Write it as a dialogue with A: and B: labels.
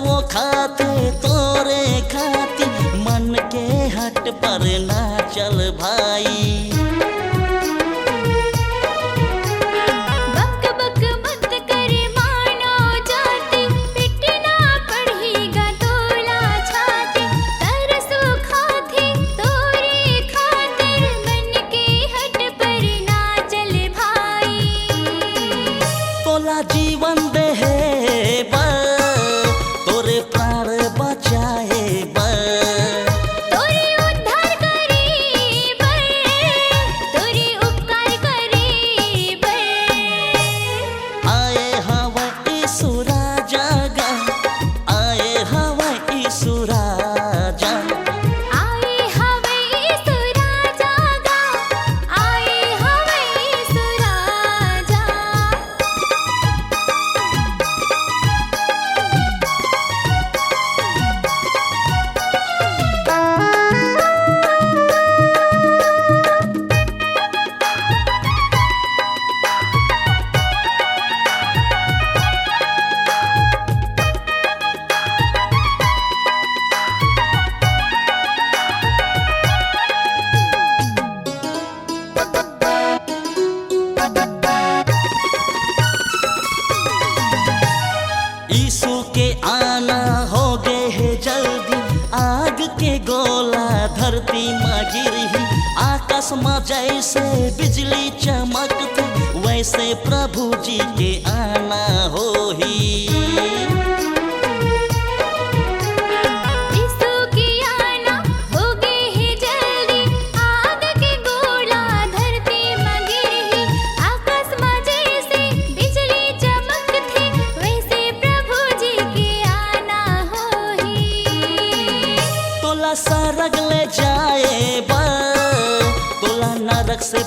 A: वो खाते तोरे खाती मन के हट पर ना चल भाई।
B: बक बक मत कर मानो जाती पिटना पड़ेगा तोला छाती तरसो खाती तोरे खातिर मन के हट पर ना चल भाई।
A: तोला जीवन दे तोरे प्राण बचाए
B: तोरे उद्धार करे तोरे उपकार करे
A: आए हवा यीशु राजा गा आए हवा यीशु राजा
B: आए हवे यीशु राजा गा आए हवे यीशु राजा।
A: यीशु के आना हो गए है जल्दी आग के गोला धरती में गिरही आकाश में जैसे बिजली चमकती वैसे प्रभु जी के आना हो ही।
B: यीशु की आना हो गई है जल्दी आग के गोला धरती में गिरही आकाश में जैसे बिजली चमकती वैसे प्रभु जी की आना होही।
A: तोला सरग ले जाए तोला नरक से